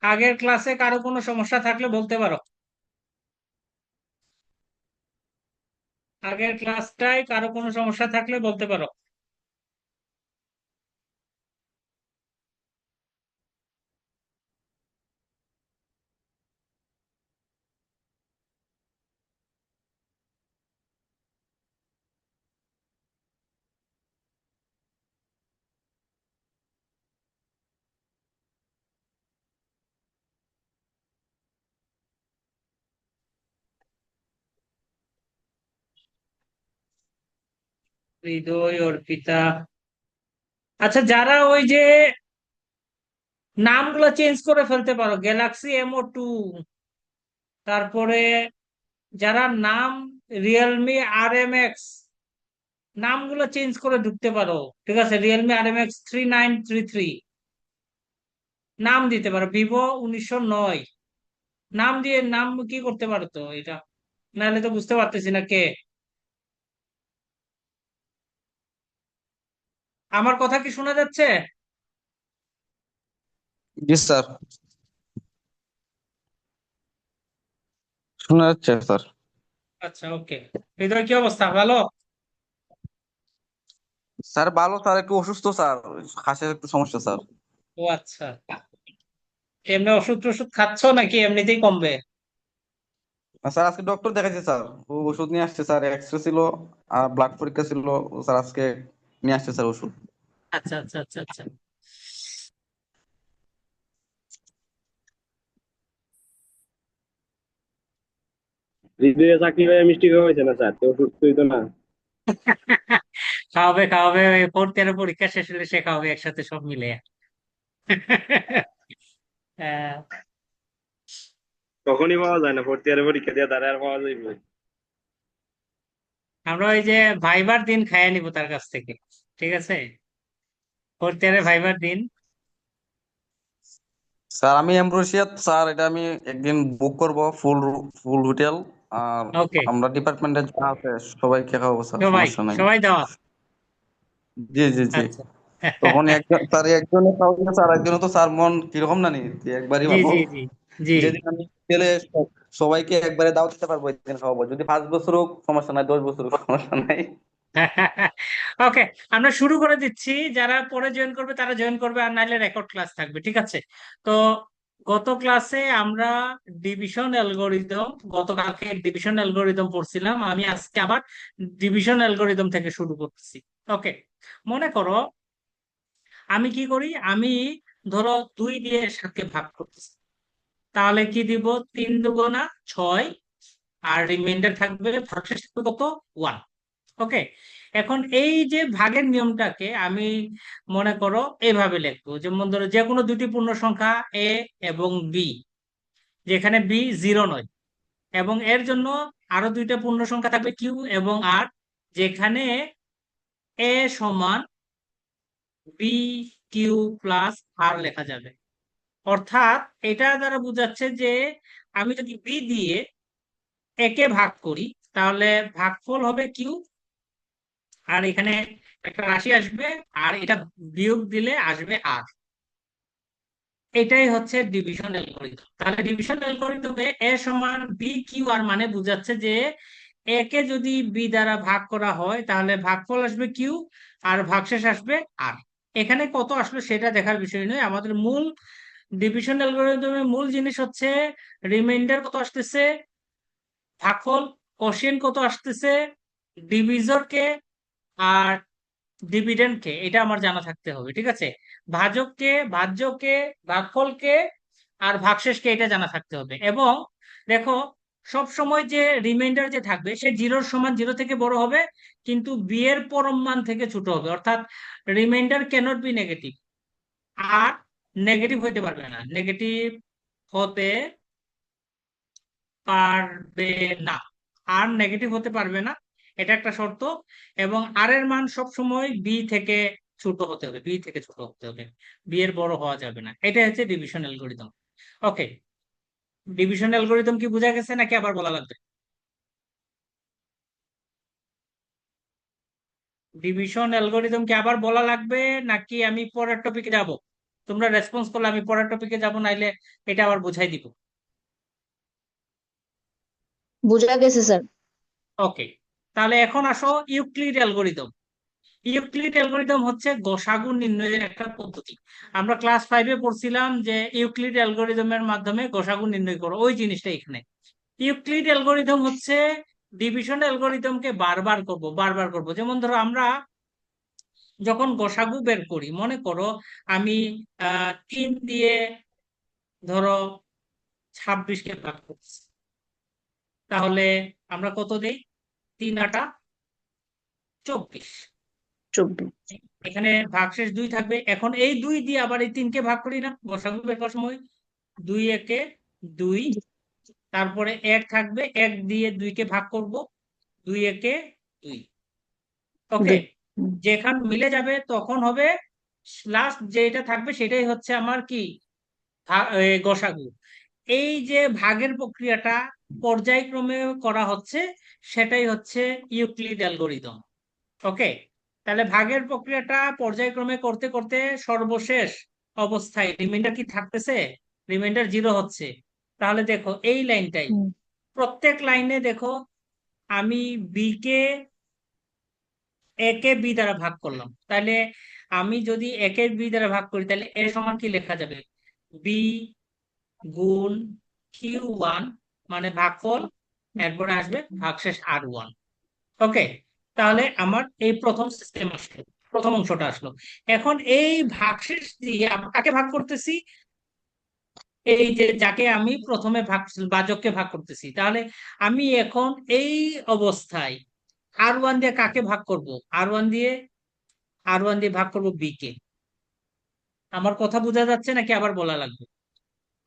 আগের ক্লাসে কারো কোনো সমস্যা থাকলে বলতে পারো। আগের ক্লাসটায় কারো কোনো সমস্যা থাকলে বলতে পারো। হৃদয়, অর্পিতা। আচ্ছা, যারা ওই যে নামগুলো চেঞ্জ করে ফেলতে পারো, গ্যালাক্সি এমও 2, তারপরে যারা নাম রিয়েলমি RMX, নামগুলো চেঞ্জ করে ঢুকতে পারো। ঠিক আছে, রিয়েলমি RMX 3933 নাম দিতে পারো, ভিভো 1909 নাম দিয়ে নাম কি করতে পারো তো এটা, নাহলে তো বুঝতে পারতেছি না কে। আমার কথা কি শোনা যাচ্ছে? জি স্যার, শোনা যাচ্ছে স্যার। আচ্ছা, ওকে। হৃদয়, কি অবস্থা? ভালো? স্যার ভালো স্যার, একটু অসুস্থ স্যার, হাঁসের একটু সমস্যা স্যার। ও আচ্ছা, এমনি ওষুধ টষুধ খাচ্ছ নাকি এমনিতেই কমবে? আর স্যার আজকে ডক্টর দেখাইছে স্যার, ও ওষুধ নিয়ে আসছে স্যার, এক্সরে ছিল আর ব্লাড পরীক্ষা ছিল। ও স্যার আজকে নিয়ে আসছে স্যার ওষুধ। আচ্ছা, আচ্ছা, আচ্ছা, আচ্ছা। হৃদয়ে চাকরি হয়ে মিষ্টি খাওয়াইছে না স্যার, তো সুস্থ হইতো না। খাওয়াবে, খাওয়াবে, ওই 4th ইয়ারের পরীক্ষা শেষ হলে সে খাওয়াবে একসাথে সব মিলে। আহ, তখনই পাওয়া যায় না, ফোর্থ ইয়ারে পরীক্ষা দিয়ে তারা আর পাওয়া যাইবে। আমরা ওই যে ভাইবার দিন খাইয়ে নিব তার কাছ থেকে। ঠিক আছে, 4th ইয়ারের ভাইবার দিন। স্যার আমি এমব্রোসিয়াত স্যার, এটা আমি একদিন বুক করব, ফুল ফুল হোটেল। আর ওকে। আমরা ডিপার্টমেন্টে যা আছে সবাইকে খাওয়াবো স্যার, সবাই, সমস্যা নাই। সবাই দাওয়াত। জি জি জি। আচ্ছা। তখন একজন স্যার, একজনে খাওয়াবে স্যার, একজনে তো স্যার মন কিরকম জানি যে একবারই জি, ভালো। জি, জি, জি। যেদিন আমি গেলে সবাইকে একবারে দাওয়াত দিতে পারবো, একদিন খাওয়াবো, যদি 5 বছর হোক সমস্যা নাই, 10 বছর হোক সমস্যা নাই। ওকে, আমরা শুরু করে দিচ্ছি। যারা পরে জয়েন করবে তারা জয়েন করবে, আর নাইলে রেকর্ড ক্লাস থাকবে। ঠিক আছে। তো গত ক্লাসে আমরা ডিভিশন অ্যালগোরিদম, গতকালকে ডিভিশন অ্যালগোরিদম পড়ছিলাম, আমি আজকে আবার ডিভিশন অ্যালগোরিদম থেকে শুরু করছি। ওকে। মনে করো আমি কি করি, আমি ধরো 2 দিয়ে 7কে ভাগ করতেছি, তাহলে কি দিব? 3 দুগুণা 6, আর রিমাইন্ডার থাকবে, ভাগশেষ থাকবে কত? 1। ওকে। এখন এই যে ভাগের নিয়মটাকে আমি মনে করো এইভাবে লিখবো, যেমন ধরো যে কোনো দুটি পূর্ণ সংখ্যা এ এবং বি, যেখানে বি জিরো নয়, এবং এর জন্য আরো দুইটা পূর্ণ সংখ্যা থাকবে কিউ এবং আর, যেখানে এ সমান বি কিউ প্লাস আর লেখা যাবে। অর্থাৎ এটা দ্বারা বোঝাচ্ছে যে আমি যদি বি দিয়ে একে ভাগ করি, তাহলে ভাগফল হবে কিউ, আর এখানে একটা রাশি আসবে, আর এটা বিয়োগ দিলে আসবে আর। এটাই হচ্ছে ডিভিশন অ্যালগরিদম। তাহলে ডিভিশন অ্যালগরিদমে এ সমান বি কিউ আর মানে বোঝাচ্ছে যে এ কে যদি বি দ্বারা ভাগ করা হয় তাহলে ভাগফল আসবে কিউ, আর ভাগশেষ আসবে আর। এখানে কত আসলো সেটা দেখার বিষয় নয়, আমাদের মূল ডিভিশন অ্যালগরিদমের মূল জিনিস হচ্ছে রিমাইন্ডার কত আসতেছে, ভাগফল, কোশেন্ট কত আসতেছে, ডিভিজর কে, আর ডিভিডেন্ড কে, এটা আমার জানা থাকতে হবে। ঠিক আছে, ভাজক কে, ভাজ্য কে, ভাগফল কে, আর ভাগশেষ কে, এটা জানা থাকতে হবে। এবং দেখো, সব সময় যে রিমাইন্ডার যে থাকবে সে জিরোর সমান, জিরো থেকে বড় হবে, কিন্তু বি এর পরম মান থেকে ছোট হবে। অর্থাৎ রিমাইন্ডার ক্যানট বি নেগেটিভ, আর নেগেটিভ হইতে পারবে না, নেগেটিভ হতে পারবে না, আর নেগেটিভ হতে পারবে না, এটা একটা শর্ত। এবং আর এর মান সব সময় বি থেকে ছোট হতে হবে, বি থেকে ছোট হতে হবে, বি এর বড় হওয়া যাবে না। এটা হচ্ছে ডিভিশন অ্যালগোরিদম। ওকে। ডিভিশন অ্যালগোরিদম কি বোঝা গেছে নাকি আবার বলা লাগবে? ডিভিশন অ্যালগোরিদম কি আবার বলা লাগবে নাকি আমি পরের টপিকে যাব? তোমরা রেসপন্স করলে আমি পরের টপিকে যাব, নাইলে এটা আবার বুঝাই দিব। বুঝা গেছে স্যার। ওকে, তাহলে এখন আসো ইউক্লিড অ্যালগোরিদম। ইউক্লিড অ্যালগোরিদম হচ্ছে গসাগু নির্ণয়ের একটা পদ্ধতি। আমরা ক্লাস 5-এ পড়ছিলাম যে ইউক্লিড অ্যালগোরিদমের মাধ্যমে গসাগু নির্ণয় করো, ওই জিনিসটা এখানে। ইউক্লিড অ্যালগোরিদম হচ্ছে ডিভিশন অ্যালগোরিদমকে বারবার করব। যেমন ধরো আমরা যখন গসাগু বের করি, মনে করো আমি 3 দিয়ে ধরো 26-কে ভাগ করছি, তাহলে আমরা কত দেই? 3 × 8 = 24। 24। এখানে ভাগশেষ 2 থাকবে। এখন এই 2 দিয়ে আবার এই 3-কে ভাগ করি না গসাগু বের করার সময়? 2 একে 2, তারপরে 1 থাকবে, 1 দিয়ে 2-কে ভাগ করব, 2 একে 2। ওকে, 2। যেখান মিলে যাবে তখন হবে লাস্ট যেটা থাকবে সেটাই হচ্ছে আমার কি গসাগু। এই যে ভাগের প্রক্রিয়াটা পর্যায়ক্রমে করা হচ্ছে, সেটাই হচ্ছে ইউক্লিড অ্যালগোরিদম। ওকে, তাহলে ভাগের প্রক্রিয়াটা পর্যায়ক্রমে করতে করতে সর্বশেষ অবস্থায় রিমাইন্ডার কি থাকতেছে? রিমাইন্ডার 0 হচ্ছে। তাহলে দেখো এই লাইনটাই, প্রত্যেক লাইনে দেখো আমি বি কে একে বি দ্বারা ভাগ করলাম। তাহলে আমি যদি একে বি দ্বারা ভাগ করি, তাহলে এ সমান কি লেখা যাবে? বি গুণ Q1, মানে ভাগফল, এরপরে আসবে ভাগশেষ R1। ওকে, তাহলে আমার এই প্রথম সিস্টেম আসলো, প্রথম অংশটা আসলো। এখন এই ভাগশেষ দিয়ে কাকে ভাগ করতেছি? এই যে যাকে আমি প্রথমে ভাজককে ভাগ করতেছি। তাহলে আমি এখন এই অবস্থায় R1 দিয়ে কাকে ভাগ করব? R1 দিয়ে ভাগ করব বি কে। আমার কথা বোঝা যাচ্ছে নাকি আবার বলা লাগবে?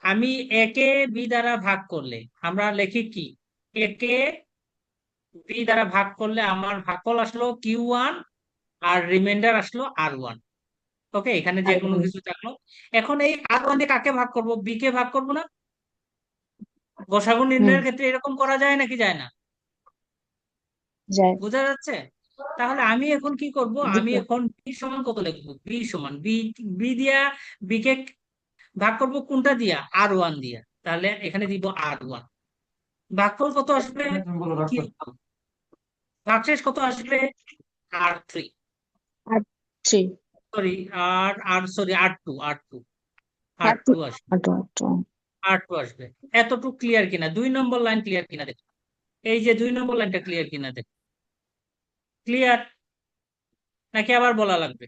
আমি একে বি দ্বারা ভাগ করলে আমরা লিখি কি? একে বি দ্বারা ভাগ করলে আমার ভাগফল আসলো Q1, আর রিমাইন্ডার আসলো R1। ওকে, এখানে যে কোনো কিছু থাকলো। এখন এই R1 দিয়ে কাকে ভাগ করব? বি কে ভাগ করব না? গসাগু নির্ণয়ের ক্ষেত্রে এরকম করা যায় নাকি যায় না? যায়। বোঝা যাচ্ছে? তাহলে আমি এখন কি করব? জি আমি স্যার। এখন বি সমান কত লিখবো? বি সমান বি দিয়া বি কে ভাগ করব কোনটা দিয়া? R1 দিয়া। তাহলে এখানে দিব R1। ভাগফল কত আসবে? Q1। ভাগশেষ কত আসবে? R3। আর 3। Sorry, R2। আর 2। আসবে। আর 2। R2 আসবে। এতটুকু ক্লিয়ার কিনা? 2 নম্বর লাইন ক্লিয়ার কিনা দেখো। এই যে 2 নম্বর লাইনটা ক্লিয়ার কিনা দেখো। ক্লিয়ার নাকি আবার বলা লাগবে?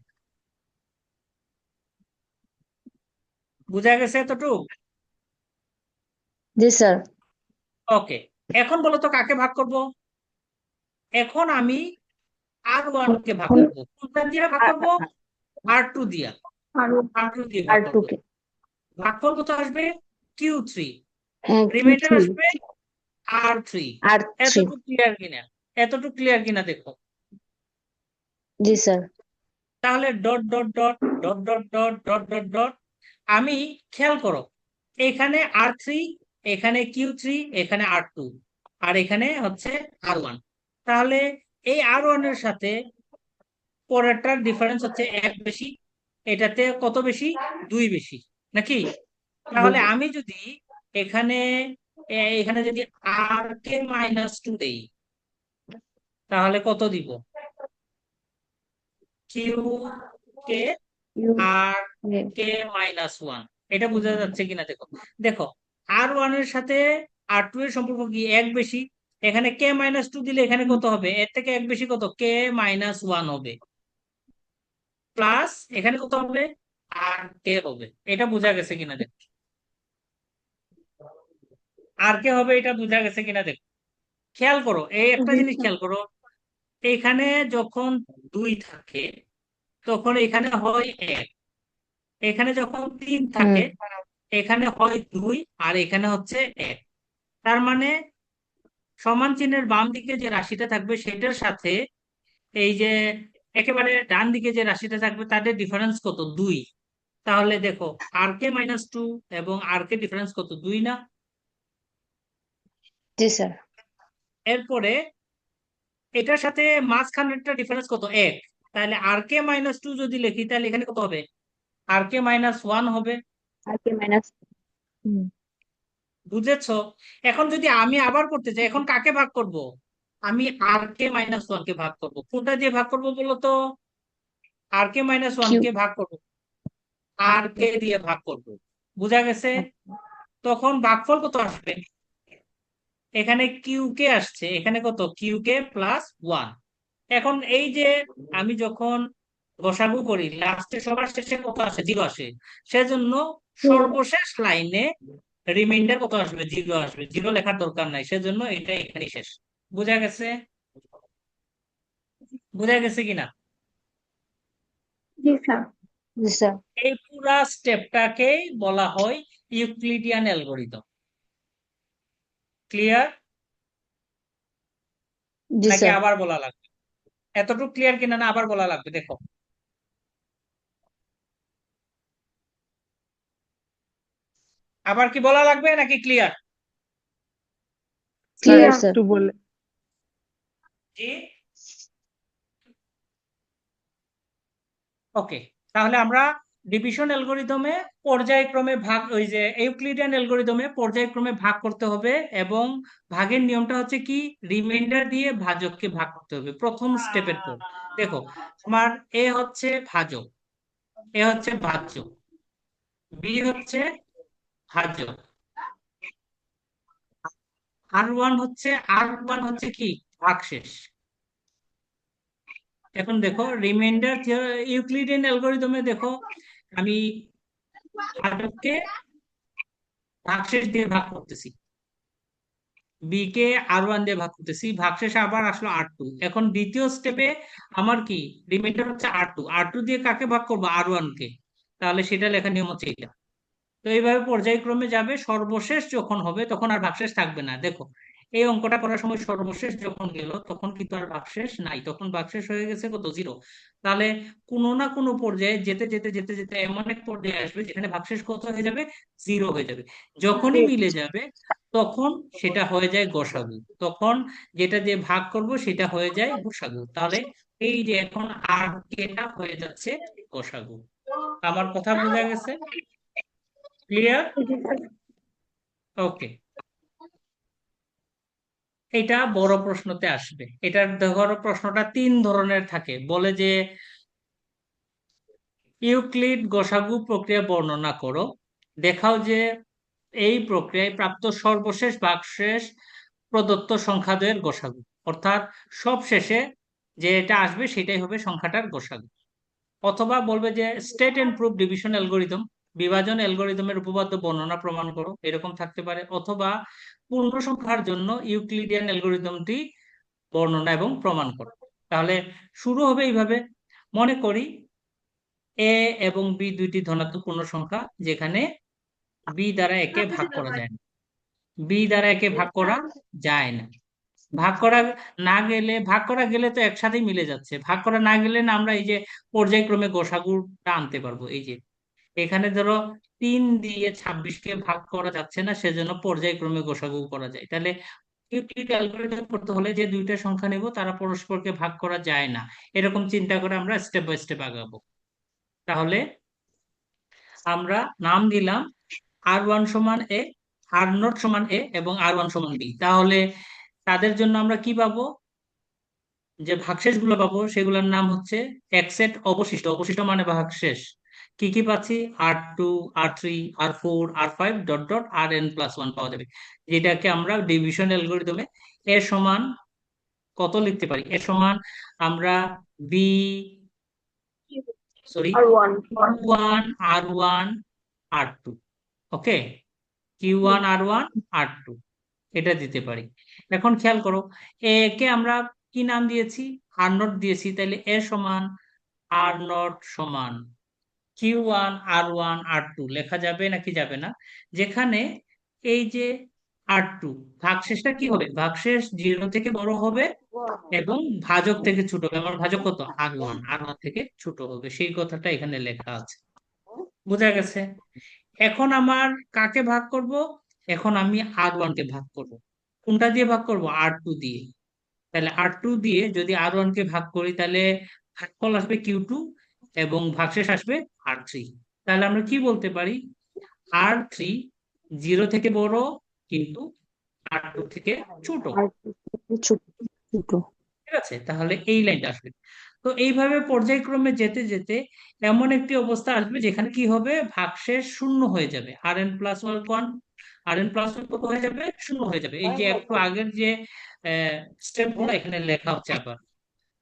বুঝা গেছে এতটুকু? জি স্যার। ওকে, এখন বলো তো কাকে ভাগ করব? এখন আমি R1 কে ভাগ করব। কোনটা দিয়ে ভাগ করব? R2 দিয়া। R2 দিয়ে আর ভাগ 2 করব। কে। ভাগফল কত আসবে? Q3। হ্যাঁ, রিমাইন্ডার Q3। আসবে R3। আর 3। এতটুকু ক্লিয়ার কিনা? এতটুকু ক্লিয়ার কিনা দেখো। জি স্যার। তাহলে dot dot dot dot dot dot dot dot dot, আমি খেয়াল করো, এখানে R3, এখানে Q3, এখানে R2, আর এখানে হচ্ছে R1। তাহলে এই R1 এর সাথে পরেরটার ডিফারেন্স হচ্ছে 1 বেশি, এটাতে কত বেশি? 2 বেশি, নাকি? তাহলে আমি যদি এখানে এখানে যদি R k - 2 দেই, তাহলে কত দিব? কিউ কে আর k - 1। এটা বোঝা যাচ্ছে কিনা দেখো। দেখো, R1 এর সাথে R2 এর সম্পর্ক কি? 1 বেশি। এখানে k - 2 দিলে এখানে কত হবে? এর থেকে 1 বেশি কত? k - 1 হবে। প্লাস এখানে কত হবে? আর কে হবে। এটা বোঝা গেছে কিনা দেখো। আর কে হবে, এটা বোঝা গেছে কিনা দেখো। খেয়াল করো, এই একটা জি জিনিস স্যার। খেয়াল করো, এখানে যখন 2 থাকে তখন এখানে হয় 1, এখানে যখন 3 থাকে এখানে হয় 2, আর এখানে হচ্ছে 1। তার মানে সমান চিহ্নের বাম দিকে যে রাশিটা থাকবে সেটার সাথে এই যে একেবারে ডান দিকে যে রাশিটা থাকবে তাদের ডিফারেন্স কত? 2। তাহলে দেখো R k - 2 এবং R কে ডিফারেন্স কত? 2 না? জি স্যার। এরপরে এটার সাথে মাঝখানেরটা ডিফারেন্স কত? 1। তাহলে আর কে মাইনাস টু যদি লিখি তাহলে এখানে কত হবে? আর কে মাইনাস ওয়ান হবে। আর কে মাইনাস। বুঝেছো? এখন যদি আমি আবার করতে চাই, এখন কাকে ভাগ করব? আমি আর কে মাইনাস ওয়ান কে ভাগ করব। কোনটা দিয়ে ভাগ করব বলো তো? আর কে মাইনাস ওয়ান কিউ। কে ভাগ করব, আর কে দিয়ে ভাগ করব। বুঝা গেছে? তখন ভাগফল কত আসবে? এখানে কিউ কে আসছে, এখানে কত? Q k plus one. এখন এই যে আমি যখন গসাগু করি, লাস্টে সবার শেষে কত আসে? জিরো আসে। সেজন্য সর্বশেষ লাইনে রিমাইন্ডার কত আসবে? জিরো আসবে। জিরো লেখার দরকার নাই, সেজন্য এটা এখানে শেষ। বুঝা গেছে? বুঝা গেছে কিনা? জি স্যার। জি স্যার। এই পুরা স্টেপটাকেই বলা হয় ইউক্লিডিয়ান অ্যালগোরিদম। ক্লিয়ার? জি নাকি স্যার। আবার বলা লাগবে? এতটুকু ক্লিয়ার কিনা, না আবার বলা লাগবে? দেখো, আবার কি বলা লাগবে নাকি ক্লিয়ার? Sir clear sir. একটু বলে। জি। ওকে, তাহলে আমরা ডিভিশন অ্যালগোরিদমে পর্যায়ক্রমে ভাগ, ওই যে ইউক্লিডিয়ান অ্যালগোরিদমে পর্যায়ক্রমে ভাগ করতে হবে। এবং ভাগের নিয়মটা হচ্ছে কি? রিমাইন্ডার দিয়ে ভাজককে ভাগ করতে হবে প্রথম স্টেপের পর। দেখো, আমার এ হচ্ছে ভাজক, এ হচ্ছে ভাজ্য, বি হচ্ছে ভাজ্য, আর ওয়ান হচ্ছে কি? ভাগশেষ। এখন দেখো রিমাইন্ডার ইউক্লিডিয়ান অ্যালগোরিদমে দেখো, আমি ভাজককে ভাগশেষ দিয়ে ভাগ করতেছি, বি কে আর ওয়ান দিয়ে ভাগ করতেছি, ভাগশেষ আবার আসলো আর টু। এখন দ্বিতীয় স্টেপে আমার কি? রিমাইন্ডার হচ্ছে আর টু, আর টু দিয়ে কাকে ভাগ করবো? আর ওয়ান কে। তাহলে সেটা লেখার নিয়ম হচ্ছে এটা। তো এইভাবে পর্যায়ক্রমে যাবে, সর্বশেষ যখন হবে তখন আর ভাগশেষ থাকবে না। দেখো, এই অঙ্কটা করার সময় সর্বশেষ যখন গেল তখন কিন্তু আর ভাগশেষ নাই, তখন ভাগশেষ হয়ে গেছে কত? জিরো। তাহলে কোনো না কোনো পর্যায়ে যেতে যেতে যেতে যেতে এমন এক পর্যায়ে আসবে যেখানে ভাগশেষ কত হয়ে যাবে? জিরো হয়ে যাবে। যখনই মিলে যাবে তখন সেটা হয়ে যায় গসাগু। তখন যেটা দিয়ে ভাগ করব সেটা হয়ে যায় গসাগু। তাহলে এই যে এখন আর কেটা হয়ে যাচ্ছে গসাগু। আমার কথা বোঝা গেছে? ক্লিয়ার? ওকে। এটা বড় প্রশ্নতে আসবে। এটার ধরো প্রশ্নটা তিন ধরনের থাকে, বলে যে ইউক্লিড গসাগু প্রক্রিয়া বর্ণনা করো, দেখাও যে এই প্রক্রিয়ায় প্রাপ্ত সর্বশেষ ভাগশেষ প্রদত্ত সংখ্যাদ্বয়ের গসাগু। অর্থাৎ সব শেষে যেটা আসবে সেটাই হবে সংখ্যাটার গসাগু। অথবা বলবে যে state and proof division algorithm, বিভাজন অ্যালগোরিদমের উপপাদ্য বর্ণনা প্রমাণ করো, এরকম থাকতে পারে। অথবা পূর্ণ সংখ্যার জন্য ইউক্লিডিয়ান অ্যালগোরিদমটি বর্ণনা এবং প্রমাণ করো। তাহলে শুরু হবে এইভাবে। মনে করি এ এবং বি দুইটি ধনাত্মক পূর্ণ সংখ্যা, যেখানে বি দ্বারা একে ভাগ করা যায় না, বি দ্বারা একে ভাগ করা যায় না। ভাগ করা না গেলে, ভাগ করা গেলে তো একসাথেই মিলে যাচ্ছে, ভাগ করা না গেলে না আমরা এই যে পর্যায়ক্রমে গোসাগুটা আনতে পারবো। এই যে এখানে ধরো 3 দিয়ে 26-কে ভাগ করা যাচ্ছে না, সেজন্য পর্যায়ক্রমে গোসাগু করা যায়। তাহলে ইউক্লিড অ্যালগোরিদম করতে হলে যে দুইটা সংখ্যা নেব তারা পরস্পরকে ভাগ করা যায় না, এরকম চিন্তা করে আমরা স্টেপ বাই স্টেপ আগাবো। তাহলে আমরা নাম দিলাম আর1 সমান এ, আর0 সমান এ এবং আর1 সমান বি। তাহলে তাদের জন্য আমরা কি পাবো? যে ভাগশেষ গুলো পাবো সেগুলোর নাম হচ্ছে একসেট অবশিষ্ট, অবশিষ্ট মানে ভাগশেষ। কি কি পাচ্ছি? আর2, আর3, আর4, আর5 ডট ডট আর n+1 পাওয়া যাবে, যেটাকে আমরা ডিভিশন অ্যালগোরিদমে এ সমান কত লিখতে পারি? এ সমান আমরা B, sorry, Q1 R1 R2, ওকে, Q1 R1 R2 এটা দিতে পারি। এখন খেয়াল করো, এ কে আমরা কি নাম দিয়েছি? আর0 দিয়েছি। তাহলে এ সমান আর0 সমান Q1 R1 R2 লেখা যাবে নাকি যাবে না? যেখানে এই যে আর2, ভাগশেষটা কি হবে? ভাগশেষ 0 থেকে বড় হবে এবং ভাজক থেকে ছোট হবে। আমার ভাজক কত? আর1 থেকে ছোট হবে, সেই কথাটা এখানে লেখা আছে। বোঝা গেছে? এখন আমার কাকে ভাগ করব? এখন আমি আর1 কে ভাগ করব। কোনটা দিয়ে ভাগ করব? আর2 দিয়ে। তাহলে আর2 দিয়ে যদি আর1 কে ভাগ করি তাহলে ভাগফল আসবে Q2 এবং ভাগশেষ আসবে R3। তাহলে আমরা কি বলতে পারি? R3 0 থেকে বড় কিন্তু R2 থেকে ছোট। আর ছোট ছোট ঠিক আছে, তাহলে এই লাইনটা আসবে। তো এইভাবে পর্যায়ক্রমে যেতে যেতে এমন একটি অবস্থা আসবে যেখানে কি হবে, ভাগশেষ শূন্য হয়ে যাবে। Rn+1 Rn+1 কত হয়ে যাবে? শূন্য হয়ে যাবে। এই যে একটু আগের যে স্টেপ গুলো এখানে লেখা হচ্ছে আবার।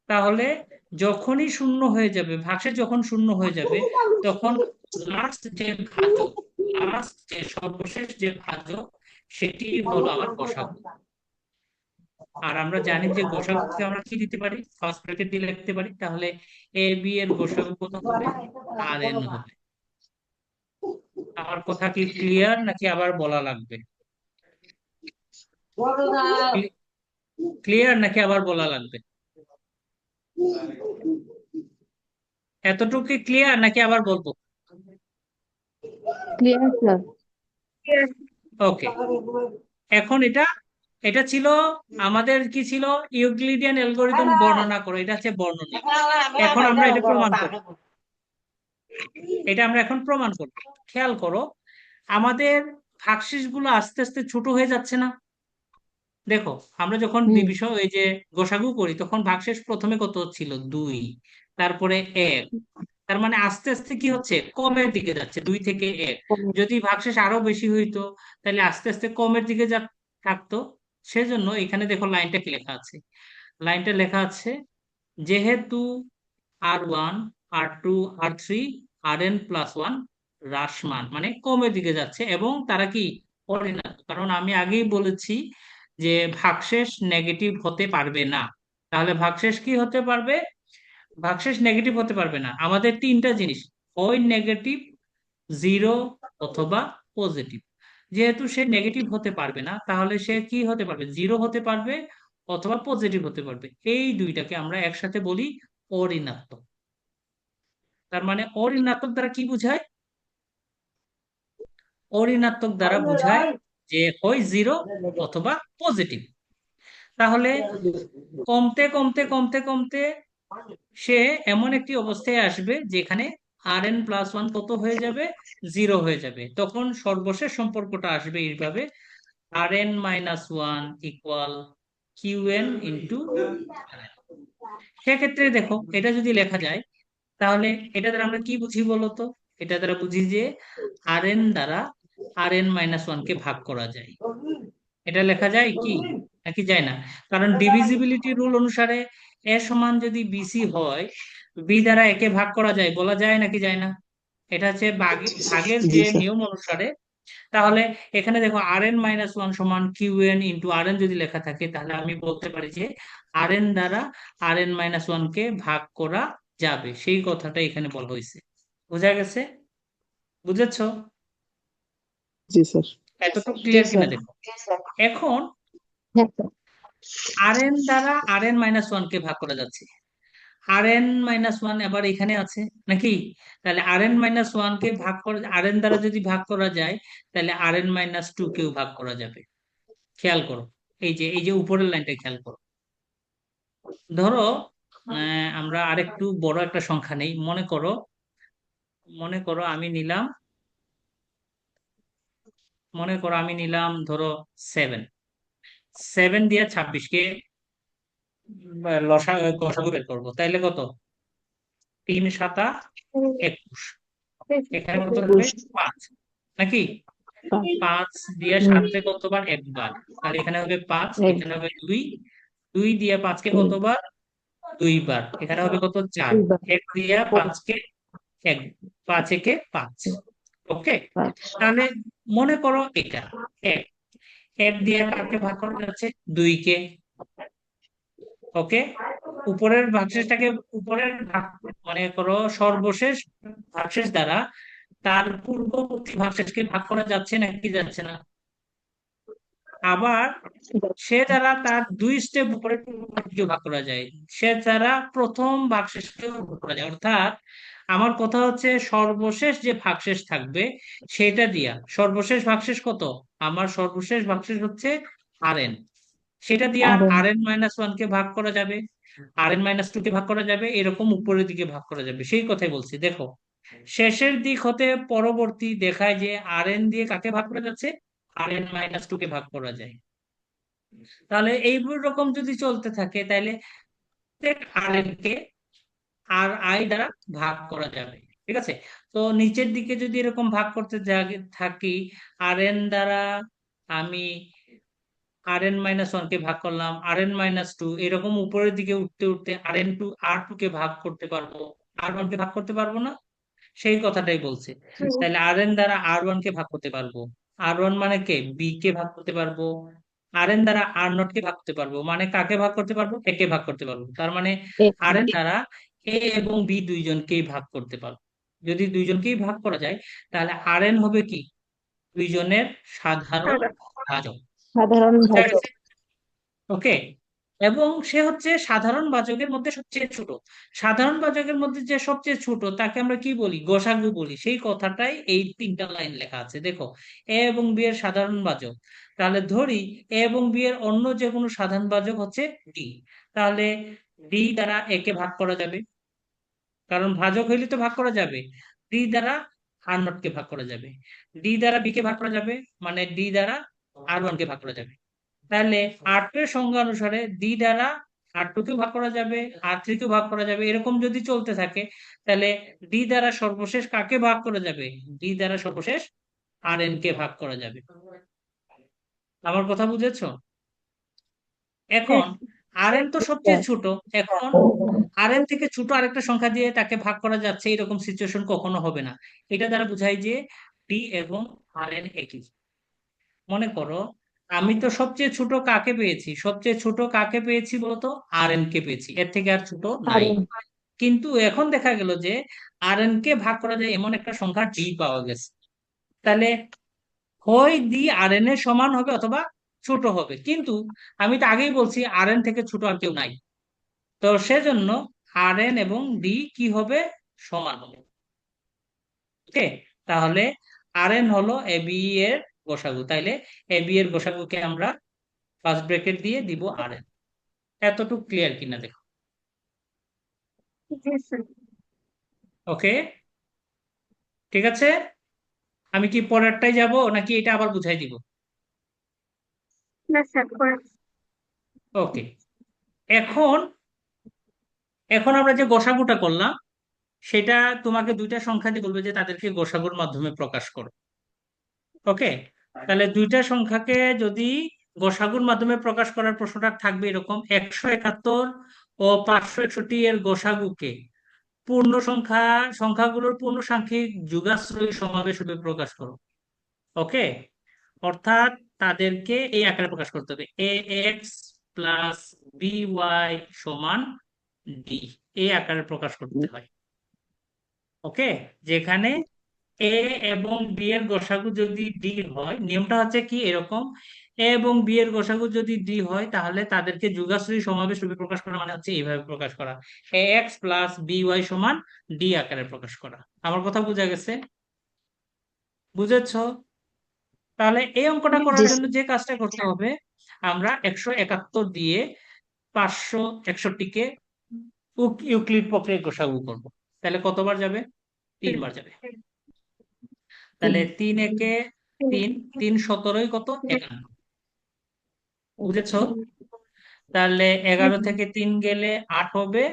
তাহলে যখনই শূন্য হয়ে যাবে, ভাগশেষ যখন শূন্য হয়ে যাবে, তখন লাস্ট যে ভাজক, লাস্ট যে সর্বশেষ যে ভাজক, সেটি হলো আমার গসাগু। আর আমরা জানি যে গসাগুকে আমরা কি দিতে পারি, ফার্স্ট ব্র্যাকেট দিয়ে লিখতে পারি। তাহলে এ বি এর গসাগু কত হবে? Rn হবে। আমার কথা কি ক্লিয়ার নাকি আবার বলা লাগবে? ক্লিয়ার নাকি আবার বলা লাগবে? এতটুকু ক্লিয়ার নাকি আবার বলবো? Clear sir. ওকে, এখন এটা এটা ছিল আমাদের কি ছিল, ইউক্লিডিয়ান অ্যালগরিদম বর্ণনা করো, এটা হচ্ছে বর্ণনা। এখন আমরা এটা প্রমাণ করব, এটা আমরা এখন প্রমাণ করব। খেয়াল করো, আমাদের ভাগশেষ গুলো আস্তে আস্তে ছোট হয়ে যাচ্ছে না? দেখো, আমরা যখন হুম ডিভিশন এই যে গোসাগু করি, তখন ভাগশেষ প্রথমে কত ছিল? 2, তারপরে 1। তার মানে আস্তে আস্তে কি হচ্ছে, কমের দিকে যাচ্ছে, 2 থেকে 1। যদি ভাগশেষ আরো বেশি হইতো, তাহলে আস্তে আস্তে কমের দিকে থাকতো। সেজন্য এখানে দেখো লাইনটা কি লেখা আছে। লাইনটা লেখা আছে, যেহেতু R1 R2 R3 Rn+1 হ্রাসমান, মানে কমের দিকে যাচ্ছে, এবং তারা কি পরিণাম। কারণ আমি আগেই বলেছি যে ভাগশেষ নেগেটিভ হতে পারবে না। তাহলে ভাগশেষ কি হতে পারবে? ভাগশেষ নেগেটিভ হতে পারবে না। আমাদের তিনটা জিনিস, হয় নেগেটিভ, জিরো, অথবা পজিটিভ। যেহেতু সে নেগেটিভ হতে পারবে না, তাহলে সে কি হতে পারবে? জিরো হতে পারবে অথবা পজিটিভ হতে পারবে। এই দুইটাকে আমরা একসাথে বলি অঋণাত্মক। তার মানে অঋণাত্মক দ্বারা কি বোঝায়? অঋণাত্মক দ্বারা বোঝায় যে হয় জিরো অথবা পজিটিভ। তাহলে কমতে কমতে কমতে কমতে সে এমন একটি অবস্থায় আসবে যেখানে Rn+1 কত হয়ে যাবে? জিরো হয়ে যাবে। তখন সর্বশেষ সম্পর্কটা আসবে এইভাবে, Rn-1 ইকুয়াল Qn ইন্টু। সেক্ষেত্রে দেখো, এটা যদি লেখা যায়, তাহলে এটা দ্বারা আমরা কি বুঝি বলতো? এটা দ্বারা বুঝি যে Rn দ্বারা Rn-1 কে ভাগ করা যায়। এটা লেখা যায় কি নাকি যায় না? কারণ ডিভিজিবিলিটি রুল অনুসারে এ সমান যদি বিসি হয়, বি দ্বারা একে ভাগ করা যায়, বলা যায় নাকি যায় না? এটা হচ্ছে ভাগের জি যে স্যার। নিয়ম অনুসারে। তাহলে এখানে দেখো Rn-1 সমান Qn ইন্টু Rn যদি লেখা থাকে, তাহলে আমি বলতে পারি যে Rn দ্বারা Rn-1 কে ভাগ করা যাবে। সেই কথাটা এখানে বলা হয়েছে। বোঝা গেছে? বুঝেছো? জি স্যার। এতটুকু ক্লিয়ার কিনা দেখো। এখন হ্যাঁ স্যার। Rn দ্বারা Rn-1 কে ভাগ করা যাচ্ছে। Rn-1 আবার এখানে আছে নাকি? তাহলে Rn-1 কে ভাগ করা, Rn দ্বারা যদি ভাগ করা যায়, তাহলে Rn-2 কেও ভাগ করা যাবে। খেয়াল করো, এই যে উপরের লাইনটা খেয়াল করো। ধরো আমরা আরেকটু বড় একটা সংখ্যা নেই। মনে করো আমি নিলাম ধরো 7। 7 দিয়ে 26 কে গসাগু বের করবো, তাইলে কত? 3 7 21। এখানে কত হবে? 5 নাকি? 5 দিয়ে হুম 7 কে কতবার? একবার। তাহলে এখানে হবে 5, এক এখানে হবে 2। 2 দিয়ে 5 কে দুই কতবার? 2 বার। এখানে হবে কত? 4। দুইবার 1 দিয়ে 5 কে 1, 5 একে 5। ওকে, পাঁচ তাহলে মনে করো এটা 1। 1 দিয়ে কাকে ভাগ করা যাচ্ছে? 2 কে। ওকে, উপরের ভাগশেষটাকে, উপরের ভাগ, মনে করো সর্বশেষ ভাগশেষ দ্বারা তার পূর্ববর্তী ভাগশেষকে ভাগ করা যাচ্ছে নাকি যাচ্ছে না? আবার সে দ্বারা তার 2 স্টেপ উপরে পূর্ববর্তীকে ভাগ করা যায়। সে দ্বারা প্রথম ভাগশেষকেও ভাগ করা যায়। অর্থাৎ আমার কথা হচ্ছে, সর্বশেষ যে ভাগশেষ থাকবে সেটা দিয়া সর্বশেষ ভাগশেষ কত? আমার সর্বশেষ ভাগশেষ হচ্ছে Rn। সেটা দিয়া আর Rn-1 কে ভাগ করা যাবে। Rn-2 কে ভাগ করা যাবে, এরকম উপরের দিকে ভাগ করা যাবে, সেই কথাই বলছি। দেখো, শেষের দিক হতে পরবর্তী দেখায় যে Rn দিয়ে কাকে ভাগ করা যাচ্ছে, Rn-2 কে ভাগ করা যায়। তাহলে এই রকম যদি চলতে থাকে তাহলে প্রত্যেক Rn কে Ri দ্বারা ভাগ করা যাবে। ঠিক আছে? তো নিচের দিকে যদি এরকম ভাগ করতে থাকি, Rn দ্বারা আমি Rn-1 কে ভাগ করলাম, Rn-2, এরকম উপরের দিকে উঠতে উঠতে R2 কে ভাগ করতে পারবো, R1 কে ভাগ করতে পারবো না, সেই কথাটাই বলছে। তাহলে Rn দ্বারা R1 কে ভাগ করতে পারবো, R1 মানে কে, বি কে ভাগ করতে পারবো। Rn দ্বারা R0 কে ভাগ করতে পারবো, মানে কাকে ভাগ করতে পারবো, এ কে ভাগ করতে পারবো। তার মানে Rn দ্বারা এ এবং বি দুইজনকেই ভাগ করতে পারবো। যদি দুইজনকেই ভাগ করা যায় তাহলে Rn হবে কি, দুইজনের সাধারণ ভাজক। সাধারণ বুঝা ভাজক। গেছে? ওকে। এবং সে হচ্ছে সাধারণ বাচকের মধ্যে সবচেয়ে ছোট। সাধারণ বাচকের মধ্যে যে সবচেয়ে ছোট তাকে আমরা কি বলি, গোসাগু বলি। সেই কথাটাই এই 3টা লাইন লেখা আছে। দেখো, এ এবং বি এর সাধারণ বাচক, তাহলে ধরি এ এবং বি এর অন্য যে কোনো সাধারণ বাচক হচ্ছে ডি। তাহলে ডি দ্বারা এ কে ভাগ করা যাবে, কারণ ভাজক হইলে তো ভাগ করা যাবে। ডি দ্বারা R0 কে ভাগ করা যাবে, ডি দ্বারা বি কে ভাগ করা যাবে, মানে ডি দ্বারা R1 কে ভাগ করা যাবে। তাহলে R2 এর সংজ্ঞা অনুসারে ডি দ্বারা R2 কে ভাগ করা যাবে, R3 কে ভাগ করা যাবে, এরকম যদি চলতে থাকে তাহলে ডি দ্বারা সর্বশেষ কাকে ভাগ করা যাবে, ডি দ্বারা সর্বশেষ Rn কে ভাগ করা যাবে। আমার কথা বুঝেছো? এখন Rn তো সবচেয়ে ছোট। এখন Rn থেকে ছোট আরেকটা সংখ্যা দিয়ে তাকে ভাগ করা যাচ্ছে, এরকম সিচুয়েশন কখনো হবে না। এটা দ্বারা বোঝায় যে ডি এবং Rn একই। মনে করো, আমি তো সবচেয়ে ছোট কাকে পেয়েছি, সবচেয়ে ছোট কাকে পেয়েছি বলতো, Rn কে পেয়েছি, এর থেকে আর ছোট নাই। কারণ কিন্তু এখন দেখা গেল যে Rn কে ভাগ করা যায় এমন একটা সংখ্যা ডি পাওয়া গেছে। তাহলে হয় ডি Rn এর সমান হবে অথবা ছোট হবে, কিন্তু আমি তো আগেই বলছি Rn থেকে ছোট আর কেউ নাই। তো সেজন্য Rn এবং ডি কি হবে, সমান হবে। ওকে। তাহলে Rn হলো এ বি এর গোসাগু, তাইলে এ বি এর গোসাগুকে আমরা ফার্স্ট ব্র্যাকেট দিয়ে দিব Rn। এতটুকু ক্লিয়ার কিনা দেখো। ওকে, ঠিক আছে। আমি কি পরেরটাই যাব নাকি এটা আবার বুঝাই দিব? ওকে। এখন এখন আমরা যে গোসাগুটা করলাম সেটা তোমাকে দুইটা সংখ্যা দিয়ে বলবে যে তাদেরকে গোসাগুর মাধ্যমে প্রকাশ করো। ওকে। তাহলে দুইটা সংখ্যাকে যদি গোসাগুর মাধ্যমে প্রকাশ করার প্রশ্নটা থাকবে এরকম, 171 ও 561 এর গোসাগুকে পূর্ণ সংখ্যাগুলোর পূর্ণ সাংখ্যিক যুগাশ্রয়ী সমাবেশ রূপে প্রকাশ করো। ওকে। অর্থাৎ তাদেরকে এই আকারে প্রকাশ করতে হবে, এ এক্স প্লাস বি ওয়াই সমান ডি, এই আকারে প্রকাশ করতে হয়। ওকে। যেখানে এ এবং বি এর গোসাগু যদি ডি হয়, নিয়মটা হচ্ছে কি এরকম, এ এবং বি এর গোসাগু যদি ডি হয় তাহলে তাদেরকে যুগাশ্রয়ী সমাবেশ রূপে প্রকাশ করা, মানে হচ্ছে এইভাবে প্রকাশ করা, এ এক্স প্লাস বি ওয়াই সমান ডি আকারে প্রকাশ করা। আমার কথা বোঝা গেছে? বুঝেছো? তাহলে এই অঙ্কটা করার জি জন্য স্যার। যে কাজটা করতে হবে, আমরা 171 দিয়ে 561 কে ইউক্লিড প্রক্রিয়ায় গোসাগু করবো। তাহলে কতবার যাবে, 3 বার যাবে। তাহলে 3 একে 3, 3 17 কত, 51। বুঝেছো? তাহলে 11 থেকে 3 গেলে 8 হবে,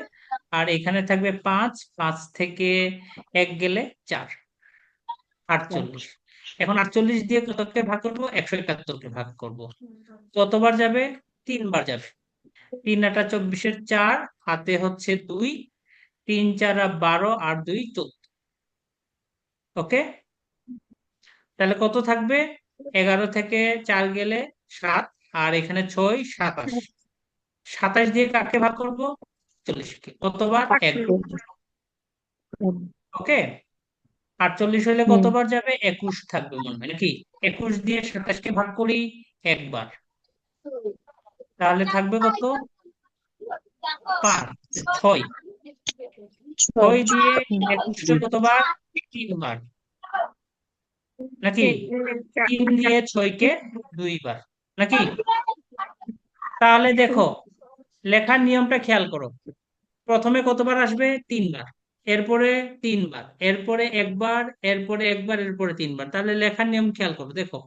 আর এখানে থাকবে 5, 5 থেকে 1 গেলে 4, 48। এখন 48 দিয়ে কতকে ভাগ করবো, 171 কে ভাগ করব। কতবার যাবে, 3 বার যাবে। 3 আটা 24-এর 4, হাতে হচ্ছে 2, 3 4 12, আর 2 14। ওকে। তাহলে কত থাকবে, 11 থেকে 4 গেলে 7, আর এখানে 6, 27। 27 দিয়ে কাকে ভাগ করব, 40-কে। কতবার, একবার। ওকে। 48 হইলে হুম। কতবার যাবে, 21 থাকবে মনে হয় নাকি। 21 দিয়ে 27-কে ভাগ করি একবার, তাহলে থাকবে কত, 5, 6। 6 দিয়ে হুম। 21-কে কতবার, 3 বার নাকি। 3 দিয়ে 6-কে 2 বার নাকি। তাহলে দেখো, লেখার নিয়মটা খেয়াল করো। প্রথমে কতবার আসবে? 3 বার। এরপরে 3 বার, এরপরে একবার, এরপরে একবার, এরপরে 3 বার। তাহলে লেখার নিয়ম খেয়াল করো, দেখো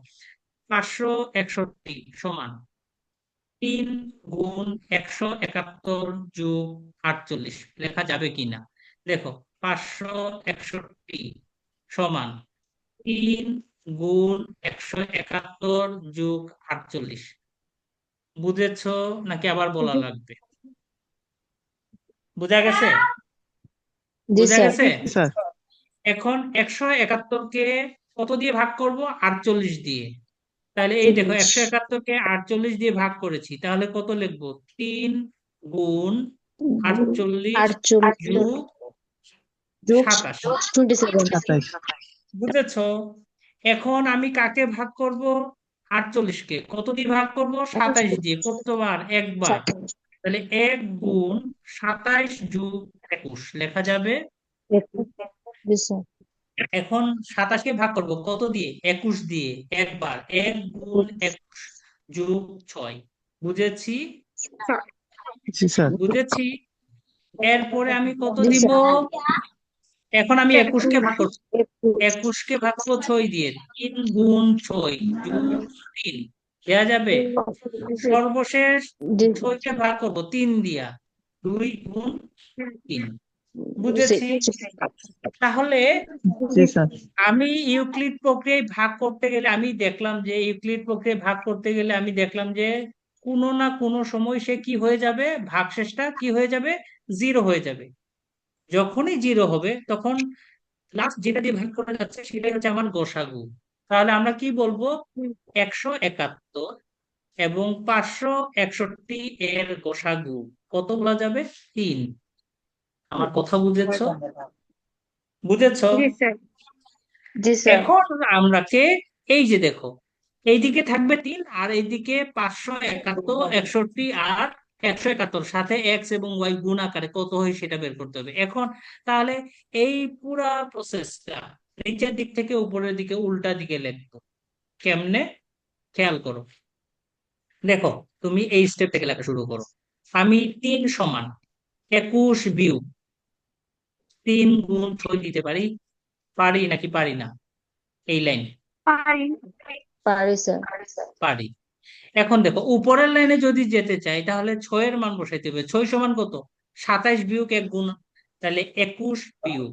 561 সমান 3 × 171 + 48 লেখা যাবে কিনা দেখো। 561 সমান 3 × 171 + 48। বুঝেছো নাকি আবার বলা লাগবে? বোঝা গেছে? জি বোঝা স্যার। গেছে? স্যার এখন 171কে কত দিয়ে ভাগ করব? 48 দিয়ে। তাহলে এই দেখো 171কে 48 দিয়ে ভাগ করেছি, তাহলে কত লিখবো? 3 × 48 48 যোগ যোগ 27। 27। 27 বুঝেছো? এখন আমি কাকে ভাগ করব? 48কে কত দিয়ে ভাগ করব? 27 দিয়ে। কতবার? একবার। 27। তাহলে 1 × 27 + 21 লেখা যাবে। জি স্যার। এখন 27কে ভাগ করব কত দিয়ে? 21 দিয়ে। একবার। 1 × 21 যোগ 6। বুঝেছি? জি স্যার বুঝেছি। এরপরে আমি কত জি দিব? স্যার। এখন আমি 21কে ভাগ করব। 21কে ভাগ করবো 6 দিয়ে। 3 × 6 যোগ 3 দেয়া যাবে। সর্বশেষ জি 6কে ভাগ করব 3 দিয়া। 2 × 3। জি বুঝেছি। তাহলে জি স্যার আমি ইউক্লিড প্রক্রিয়ায় ভাগ করতে গেলে আমি দেখলাম যে কোনো না কোনো সময় সে কি হয়ে যাবে? ভাগশেষটা কি হয়ে যাবে? 0 হয়ে যাবে। যখনই 0 হবে তখন লাস্ট যেটা দিয়ে ভাগ করা যাচ্ছে সেটাই হচ্ছে আমার গসাগু। তাহলে আমরা কি বলবো? 171 এবং 561 এর গসাগু কত বলা যাবে? 3। আমার কথা বুঝেছো? বুঝেছো? জি স্যার। এখন আমরাকে এই যে দেখো, এইদিকে থাকবে 3 আর এইদিকে 571 আর 171 সাথে এক্স এবং ওয়াই গুণ আকারে কত হয় সেটা বের করতে হবে এখন। তাহলে এই পুরা প্রসেসটা নিচের দিক থেকে উপরের দিকে উল্টা দিকে লিখবো। কেমনে? খেয়াল করো। দেখো, তুমি এই স্টেপ থেকে লেখা শুরু করো। আমি 3 সমান 21 বিয়োগ 3 × 6 দিতে পারি? পারি নাকি পারি না? এই লাইন পারি স্যার। পারি। এখন দেখো উপরের লাইনে যদি যেতে চাই তাহলে 6 এর মান বসাইতে হবে। 6 সমান কত? 27 বিয়োগ 1 গুণ, তাহলে 21 বিয়োগ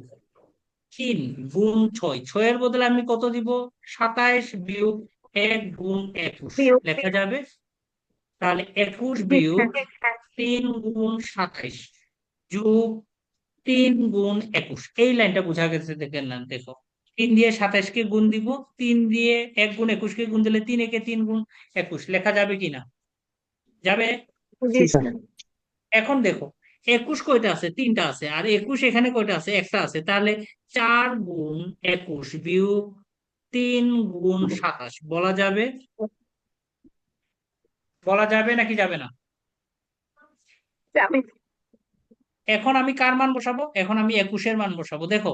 3 গুণ 6। 6 এর বদলে আমি কত দিব? 27 বিয়োগ 1 গুণ 21 লেখা যাবে। তাহলে 21 বিয়োগ 3 গুণ 27 যোগ 3 গুণ 21। এই লাইনটা বোঝা গেছে দেখেন না? দেখো 3 দিয়ে 27কে গুণ দিব, 3 দিয়ে 1 গুণ 21কে গুণ দিলে 3 একে 3 গুণ 21 লেখা যাবে কিনা? যাবে। জি স্যার এখন দেখো 21 কয়টা আছে? 3টা আছে। আর 21 এখানে কয়টা আছে? একটা আছে। তাহলে 4 গুণ 21 বিয়োগ 3 গুণ 27 বলা যাবে। বলা যাবে নাকি যাবে না? এখন আমি কার মান বসাবো? এখন আমি 21 এর মান বসাবো। দেখো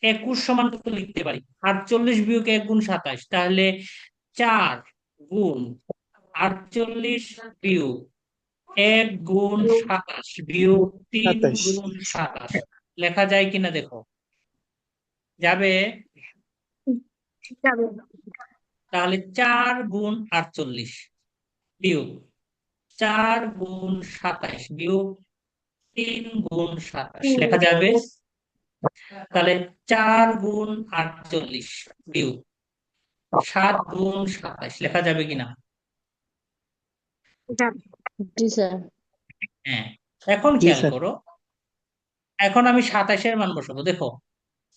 21 সমান কত লিখতে পারি? 48 বিয়োগ 1 গুণ 27। তাহলে 4 গুণ 48 বিয়োগ 1 গুণ 27 বিয়োগ 3 27 গুণ 27 লেখা যায় কিনা দেখো। যাবে। তাহলে 4 গুণ 48 বিয়োগ 4 গুণ 27 বিয়োগ 3 গুণ 27 লেখা যাবে। তাহলে 4 গুণ 48 বিয়োগ 7 গুণ 27 লেখা যাবে কিনা? জি স্যার। হ্যাঁ। এখন জি খেয়াল স্যার করো, এখন আমি 27 এর মান বসাবো। দেখো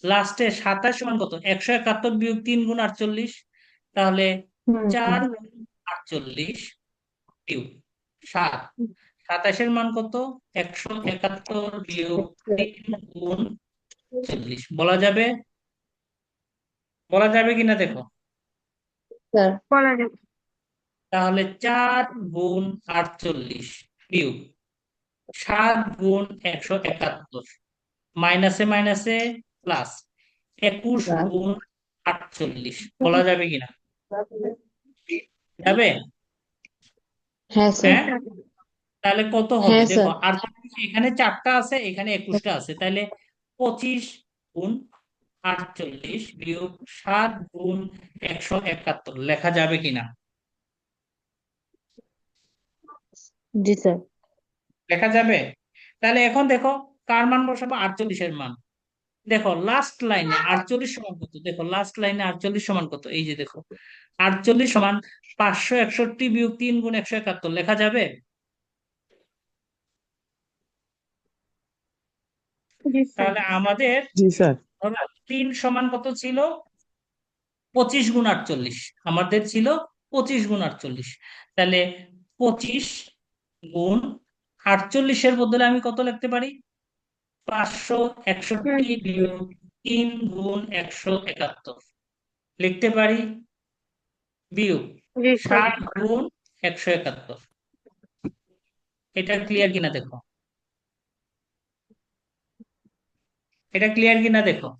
লাস্টে 27 মান কত? 171 বিয়োগ 3 গুণ 48। তাহলে 4 গুণ 48 বিয়োগ 7। 27 এর মান কত? 171 বিয়োগ 3 গুণ 40 বলা যাবে। বলা যাবে কিনা দেখো। স্যার। তাহলে 4 গুণ 48 বিয়োগ 7 গুণ 171 মাইনাসে মাইনাসে প্লাস 21 গুণ 48 বলা যাবে কিনা? যাবে। হ্যাঁ স্যার। হ্যাঁ। তাহলে কত হবে হ্যাঁ দেখো, স্যার। আর এখানে 4টা আছে, এখানে 21টা আছে, তাহলে 25 গুণ 48 বিয়োগ 7 গুণ 171 লেখা যাবে কিনা? জি স্যার। লেখা যাবে। তাহলে এখন দেখো কার মান বসাবো, 48-এর মান। দেখো লাস্ট লাইনে 48 সমান কত, দেখো লাস্ট লাইনে 48 সমান কত, এই যে দেখো 48 সমান 561 বিয়োগ 3 গুণ 171 লেখা যাবে। তাহলে আমাদের জি স্যার। 3 সমান কত ছিল, 25 গুণ 48, আমাদের ছিল 25 গুণ 48। তাহলে 25 গুণ 48-এর বদলে আমি কত লিখতে পারি, 561 বিয়োগ 3 গুণ 171 লিখতে পারি, বিয়োগ 7 গুণ 171। এটা ক্লিয়ার কিনা দেখো, এটা ক্লিয়ার কিনা দেখো,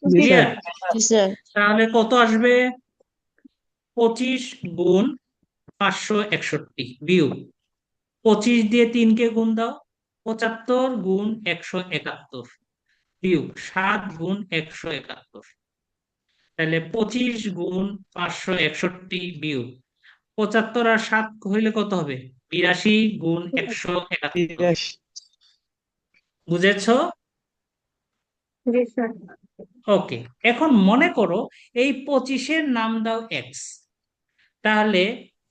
জি স্যার। ক্লিয়ার। জি স্যার। তাহলে কত আসবে, 25 গুণ 561 বিয়োগ 25 দিয়ে 3-কে গুণ দাও, 75 গুণ 171 বিয়োগ 7 গুণ 171। তাহলে 25 গুণ 561 বিয়োগ 75 আর 7 হইলে কত হবে, 82 গুণ 171। 82। বুঝেছো? ওকে। এখন মনে করো এই 25-এর নাম দাও এক্স, তাহলে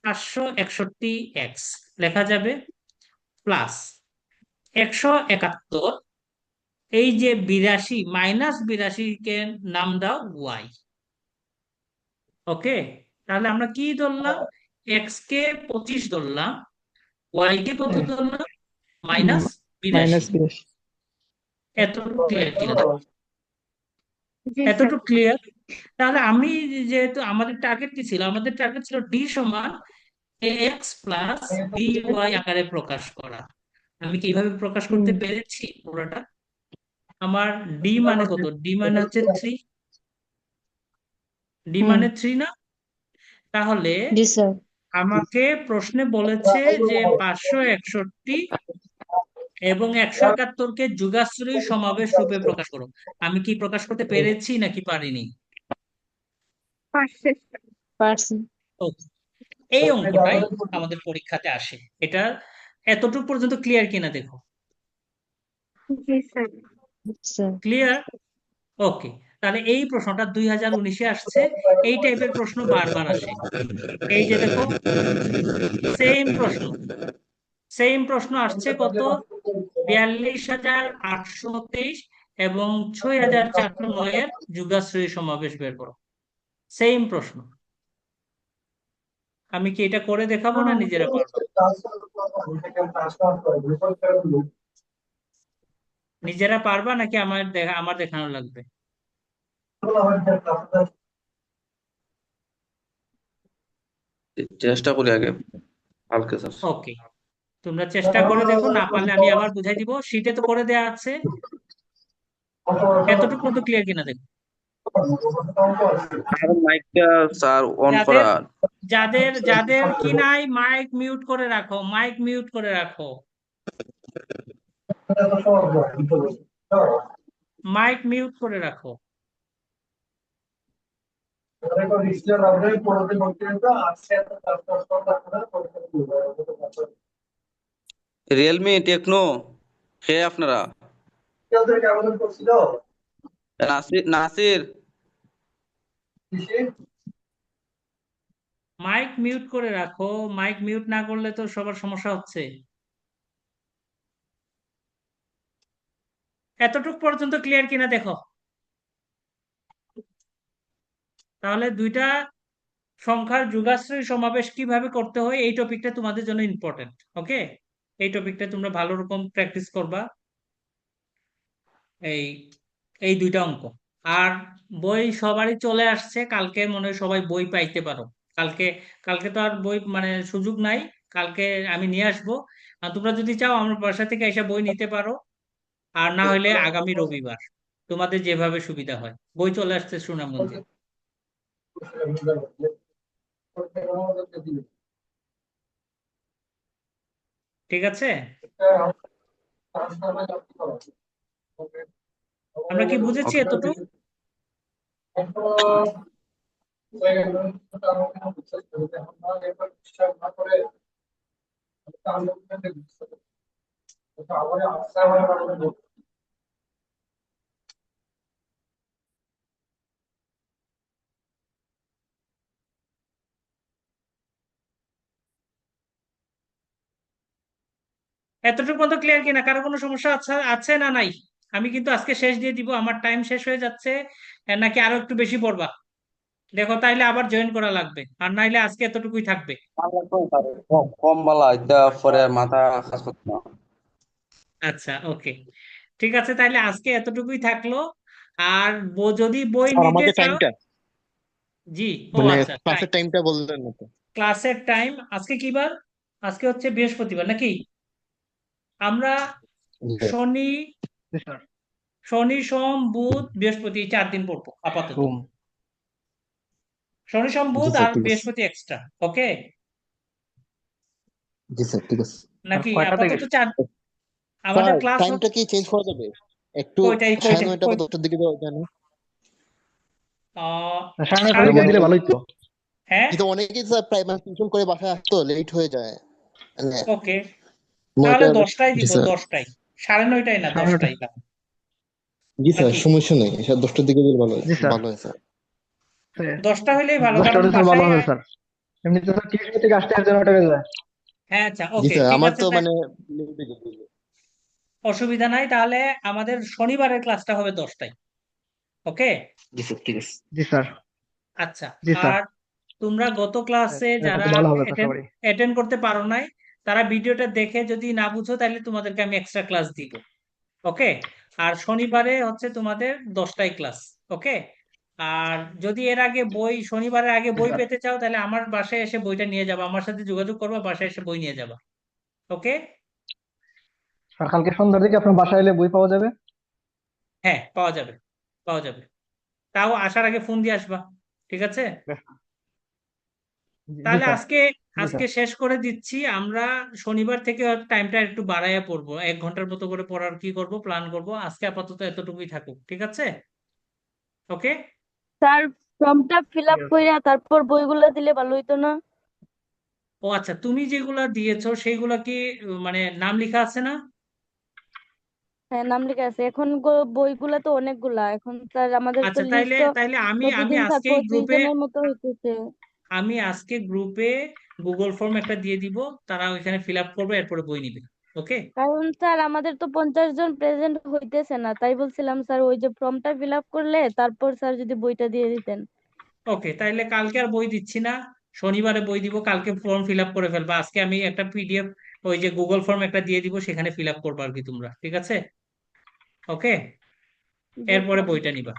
561 লেখা যাবে, প্লাস 171, এই যে 82 মাইনাস 82 কে নাম দাও ওয়াই। ওকে, তাহলে আমরা কি ধরলাম, এক্স কে 25 ধরলাম, ওয়াই কে কত ধরলাম, মাইনাস 82। -82। এতটুকু ক্লিয়ার কিনা দেখো, এতটুকু ক্লিয়ার। তাহলে আমি, যেহেতু আমাদের টার্গেট কি ছিল, আমাদের টার্গেট ছিল ডি সমান এক্স প্লাস বি ওয়াই আকারে প্রকাশ করা। আমি কিভাবে প্রকাশ করতে পেরেছি পুরোটা, আমার ডি মানে কত, ডি মানে হচ্ছে 3, ডি হুম। মানে 3 না? তাহলে জি স্যার। আমাকে প্রশ্নে বলেছে যে 561 এবং 171-কে যুগাশ্রয়ী সমাবেশ রূপে প্রকাশ করো। আমি কি প্রকাশ করতে পেরেছি নাকি পারিনি? পারছি। তো এই অঙ্কটাই আমাদের পরীক্ষাতে আসে। এটা এতটুকু পর্যন্ত ক্লিয়ার কিনা দেখো, স্যার। ক্লিয়ার। ওকে, তাহলে এই প্রশ্নটা 2019-এ আসছে, এই টাইপের প্রশ্ন বারবার আসে। এই যে দেখো, সেম প্রশ্ন, সেম প্রশ্ন আসছে কত, 42,823 এবং 6,409-এর যুগাশ্রয়ী সমাবেশ বের করো। সেম প্রশ্ন। আমি কি এটা করে দেখাবো না নিজেরা পারবা? নিজেরা পারবা নাকি আমার দেখা, আমার দেখানো লাগবে? চেষ্টা করি আগে হালকা স্যার। ওকে, তোমরা চেষ্টা করে দেখো, না পারলে আমি আবার বুঝাই দিব, শীটে তো করে দেয়া আছে। এতটুকু তো ক্লিয়ার কিনা দেখো। আর মাইকটা স্যার অন যাদের করা। যাদের যাদের কি নাই, মাইক মিউট করে রাখো, মাইক মিউট করে রাখো, মাইক মিউট করে রাখো। রিয়েলমি টেকনো কে আপনারা? নাসির নাসির। মাইক মিউট করে রাখো, মাইক মিউট না করলে তো সবার সমস্যা হচ্ছে। এতটুকু পর্যন্ত ক্লিয়ার কিনা দেখো। তাহলে দুইটা সংখ্যার যুগাশ্রয়ী সমাবেশ কিভাবে করতে হয়, এই টপিকটা তোমাদের জন্য ইম্পর্টেন্ট। ওকে, এই টপিকটা তোমরা ভালো রকম প্র্যাকটিস করবা, এই এই দুইটা অঙ্ক। আর বই সবারই চলে আসছে, কালকে মনে হয় সবাই বই পাইতে পারো। কালকে, কালকে তো আর বই মানে সুযোগ নাই, কালকে আমি নিয়ে আসবো। আর তোমরা যদি চাও আমার বাসা থেকে এসে বই নিতে পারো, আর না হলে আগামী রবিবার, তোমাদের যেভাবে সুবিধা হয়। বই চলে আসছে সুনামগঞ্জে। ঠিক আছে, আমরা কি বুঝেছি ওকে এতটুকু? এতটুকু পর্যন্ত ক্লিয়ার কিনা? কারো কোনো সমস্যা আছে আছে না নাই? আমি কিন্তু আজকে শেষ দিয়ে দিব, আমার টাইম শেষ হয়ে যাচ্ছে। নাকি আরো একটু বেশি পড়বা? দেখো তাইলে আবার জয়েন করা লাগবে, আর নাইলে আজকে এতটুকুই থাকবে। কম বালা এটা পরে মাথা কাজ করতে না। আচ্ছা, ওকে, ঠিক আছে, তাইলে আজকে এতটুকুই থাকলো। আর যদি বই স্যার নিতে আমাকে চাও। টাইমটা জি, ও মানে আচ্ছা, তাই। ক্লাসের টাইমটা বললেন না তো। ক্লাসের টাইম আজকে কি বার? আজকে হচ্ছে বৃহস্পতিবার নাকি? আমরা জি স্যার। শনি, জি স্যার। শনি সোম বুধ বৃহস্পতি এই 4 দিন পড়বো আপাতত। সোম। শনি সোম জি বুধ স্যার আর ঠিক আছে। বৃহস্পতি এক্সট্রা। ওকে, জি স্যার ঠিক আছে। আর নাকি কয়টা থেকে? আপাতত 4? স্যার আমাদের ক্লাস টাইমটা কি চেঞ্জ করা যাবে একটু? কয়টাই সাড়ে কয়টাই নয়টা বা 10টার দিকে দেওয়া যায় না? আহ সাড়ে নয়টার সাড়ে দিকে যেমন দিলে নয়টা ভালোই তো। হ্যাঁ, কিন্তু অনেকেই স্যার প্রায় মানে টিউশন করে বাসায় আসতো লেট হয়ে যায় মানে ওকে, তাহলে 9টা। 10টায় জি দিব, স্যার। 10টায়। সাড়ে নয়টায় না, সাড়ে নয়টা। 10টায় দাও। জি স্যার নাকি সমস্যা নেই, স্যার 10টার দিকে দিলে ভালো হয়। জি স্যার। ভালো হয় স্যার। 10টা হইলেই ভালো, 10টা কারণ হলে স্যার ভালো বাসায় হবে স্যার। এমনিতে স্যার টিউশন থেকে আসতে আসতে 9টা বেজে যায়। হ্যাঁ, আচ্ছা, জি ওকে, স্যার ঠিক আমার আছে, তো তাই মানে late হয়ে যেত। অসুবিধা নাই। তাহলে আমাদের শনিবারের ক্লাসটা হবে 10টায়। ওকে, জি স্যার ঠিক আছে। জি স্যার। আচ্ছা। জি স্যার। আর তোমরা গত ক্লাসে এটা যারা তো ভালো হবে আশা করি। অ্যাটেন্ড করতে পারো নাই, তারা ভিডিওটা দেখে যদি না বুঝো তাহলে তোমাদেরকে আমি এক্সট্রা ক্লাস দিব। ওকে, আর শনিবারে হচ্ছে তোমাদের 10টায় ক্লাস। ওকে, আর যদি এর আগে বই, শনিবারের আগে জি বই স্যার। পেতে চাও তাহলে আমার বাসায় এসে বইটা নিয়ে যাবা, আমার সাথে যোগাযোগ করবা, বাসায় এসে বই নিয়ে যাবা। ওকে, স্যার কালকে সন্ধ্যার দিকে আপনার বাসায় এলে বই পাওয়া যাবে? হ্যাঁ, পাওয়া যাবে, পাওয়া যাবে। তাও আসার আগে ফোন দিয়ে আসবা। ঠিক আছে, বেশ। জি তাহলে স্যার। আজকে জি আজকে স্যার। শেষ করে দিচ্ছি আমরা। শনিবার থেকে টাইমটা একটু বাড়াইয়া পড়বো, 1 ঘন্টার মতো করে পড়ার কি করব, প্ল্যান করব। আজকে আপাতত এতটুকুই থাকুক, ঠিক আছে? ওকে, স্যার ফর্মটা ফিল ঠিক আপ আছে। কইরা তারপর বইগুলো দিলে ভালো হইতো না? ও আচ্ছা, তুমি যেগুলা দিয়েছো সেইগুলা কি মানে নাম লেখা আছে না? হ্যাঁ, নাম লেখা আছে। এখন বইগুলা তো অনেকগুলা, এখন স্যার আমাদের তো আচ্ছা, তাইলে লিস্ট তাইলে আমি আমি প্রতিদিন আজকে থাকবো গ্রুপে 30 জনের মতো হইতেছে। আমি আজকে গ্রুপে গুগল ফর্ম একটা দিয়ে দিব, তারা ওইখানে ফিল আপ করবে, এরপরে বই নিবে। ওকে, কারণ স্যার আমাদের তো 50 জন প্রেজেন্ট হইতেছে না, তাই বলছিলাম স্যার ওই যে ফর্মটা ফিল আপ করলে তারপর স্যার যদি বইটা দিয়ে দিতেন। ওকে, তাইলে কালকে আর বই দিচ্ছি না, শনিবারে বই দিব। কালকে ফর্ম ফিল আপ করে ফেলবা, আজকে আমি একটা পিডিএফ, ওই যে গুগল ফর্ম একটা দিয়ে দিব, সেখানে ফিল আপ করবো আর কি তোমরা। ঠিক আছে, ওকে, জি এরপরে স্যার। বইটা নিবা।